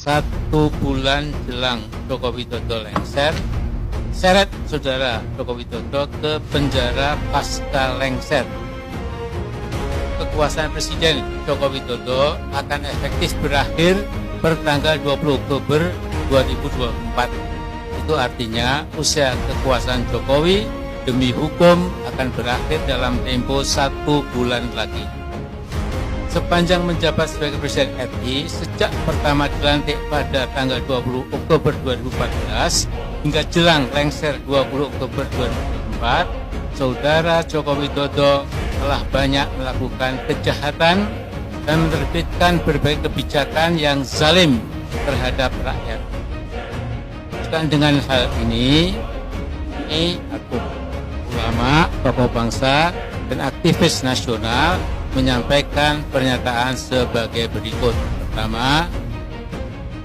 1 bulan jelang Joko Widodo lengser, seret saudara Joko Widodo ke penjara pasca lengser. Kekuasaan Presiden Joko Widodo akan efektif berakhir pertanggal 20 Oktober 2024. Itu artinya usia kekuasaan Jokowi demi hukum akan berakhir dalam tempo 1 bulan lagi. Sepanjang menjabat sebagai Presiden RI sejak pertama dilantik pada tanggal 20 Oktober 2014 hingga jelang lengser 20 Oktober 2024, Saudara Joko Widodo telah banyak melakukan kejahatan dan menerbitkan berbagai kebijakan yang zalim terhadap rakyat. Dengan hal ini aku, ulama, tokoh bangsa, dan aktivis nasional menyampaikan pernyataan sebagai berikut. Pertama,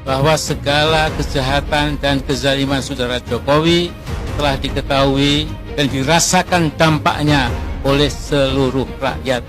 bahwa segala kejahatan dan kezaliman saudara Jokowi telah diketahui dan dirasakan dampaknya oleh seluruh rakyat.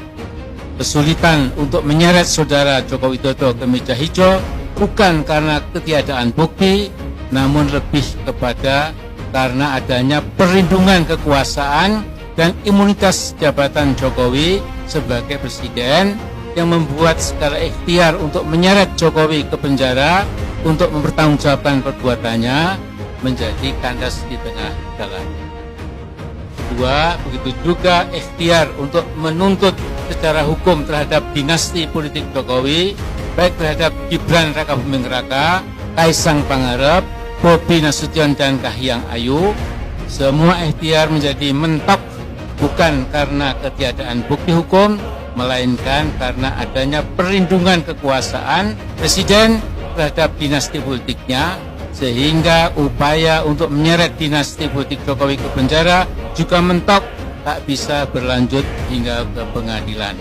Kesulitan untuk menyeret saudara Joko Widodo ke meja hijau bukan karena ketiadaan bukti, namun lebih kepada karena adanya perlindungan kekuasaan dan imunitas jabatan Jokowi sebagai presiden yang membuat segala ikhtiar untuk menyeret Jokowi ke penjara untuk mempertanggungjawabkan perbuatannya menjadi kandas di tengah jalan. Kedua, begitu juga ikhtiar untuk menuntut secara hukum terhadap dinasti politik Jokowi, baik terhadap Gibran Rakabuming Raka, Kaisang Pangarep, Bobi Nasution, dan Kahiyang Ayu. Semua ikhtiar menjadi mentok bukan karena ketiadaan bukti hukum, melainkan karena adanya perlindungan kekuasaan presiden terhadap dinasti politiknya, sehingga upaya untuk menyeret dinasti politik Jokowi ke penjara juga mentok, tak bisa berlanjut hingga ke pengadilan.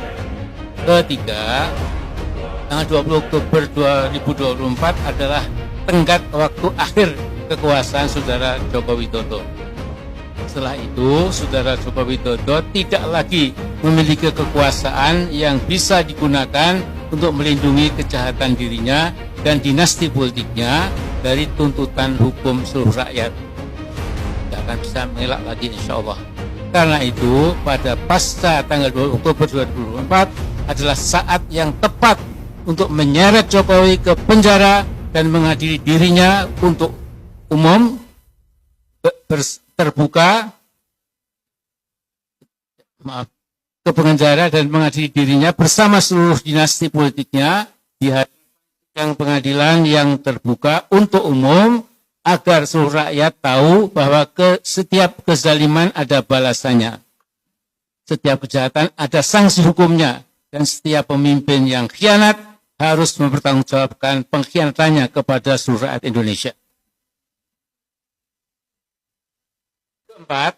Ketiga, tanggal 20 Oktober 2024 adalah tenggat waktu akhir kekuasaan saudara Joko Widodo. Setelah itu, saudara Joko Widodo tidak lagi memiliki kekuasaan yang bisa digunakan untuk melindungi kejahatan dirinya dan dinasti politiknya dari tuntutan hukum seluruh rakyat. Tidak akan bisa mengelak lagi, insya Allah. Karena itu, pada pasca tanggal 2 Oktober 2024 adalah saat yang tepat untuk menyeret Jokowi ke penjara dan mengadili dirinya untuk umum, terbuka, ke penjara dan mengadili dirinya bersama seluruh dinasti politiknya di hadapan pengadilan yang terbuka untuk umum, agar seluruh rakyat tahu bahwa setiap kezaliman ada balasannya, setiap kejahatan ada sanksi hukumnya, dan setiap pemimpin yang khianat harus mempertanggungjawabkan pengkhianatannya kepada seluruh rakyat Indonesia. Keempat,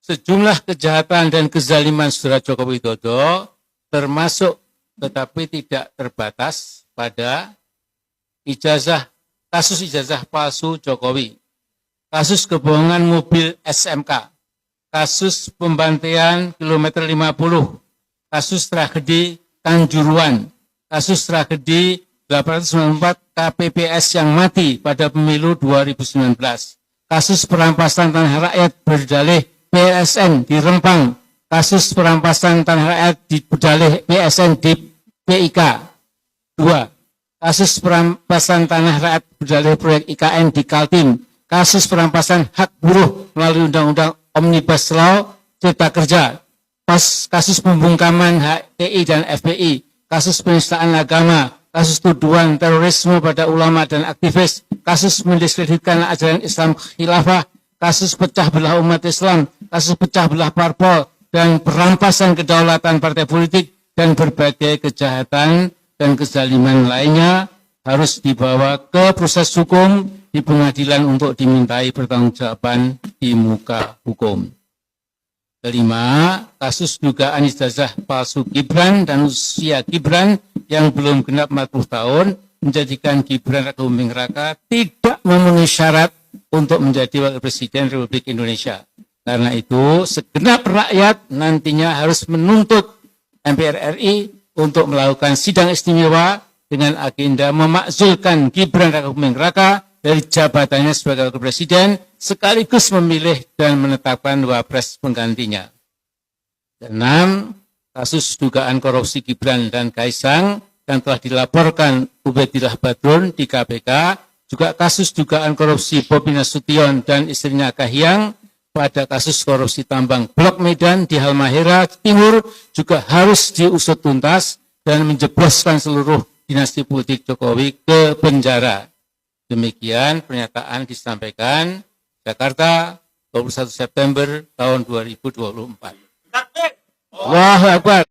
sejumlah kejahatan dan kezaliman saudara Joko Widodo termasuk tetapi tidak terbatas pada kasus ijazah palsu Jokowi, kasus kebohongan mobil SMK, kasus pembantaian kilometer 50, kasus tragedi Kanjuruhan, kasus tragedi 894 KPPS yang mati pada pemilu 2019, kasus perampasan tanah rakyat berdalih PSN di Rempang, kasus perampasan tanah rakyat di berdalih PSN di PIK. 2. Kasus perampasan tanah rakyat berdalih proyek IKN di Kaltim, kasus perampasan hak buruh melalui Undang-Undang Omnibus Law Cipta Kerja, kasus pembungkaman HTI dan FPI, kasus penistaan agama, kasus tuduhan terorisme pada ulama dan aktivis, kasus mendiskreditkan ajaran Islam khilafah, kasus pecah belah umat Islam, kasus pecah belah parpol, dan perampasan kedaulatan partai politik, dan berbagai kejahatan dan kezaliman lainnya harus dibawa ke proses hukum di pengadilan untuk dimintai pertanggungjawaban di muka hukum. Kelima, kasus dugaan ijazah palsu Gibran dan usia Gibran yang belum genap 40 tahun menjadikan Gibran Rakabuming Raka tidak memenuhi syarat untuk menjadi Wakil Presiden Republik Indonesia. Karena itu, segenap rakyat nantinya harus menuntut MPR RI untuk melakukan sidang istimewa dengan agenda memakzulkan Gibran Rakabuming Raka dari jabatannya sebagai Wakil Presiden sekaligus memilih dan menetapkan wapres penggantinya. 6. Kasus dugaan korupsi Gibran dan Kaisang yang telah dilaporkan Ubedillah Badrun di KPK, juga kasus dugaan korupsi Bobi Nasution dan istrinya Kahiyang pada kasus korupsi tambang Blok Medan di Halmahera Timur juga harus diusut tuntas dan menjebloskan seluruh dinasti politik Jokowi ke penjara. Demikian pernyataan disampaikan Jakarta 21 September tahun 2024. Allahu Akbar.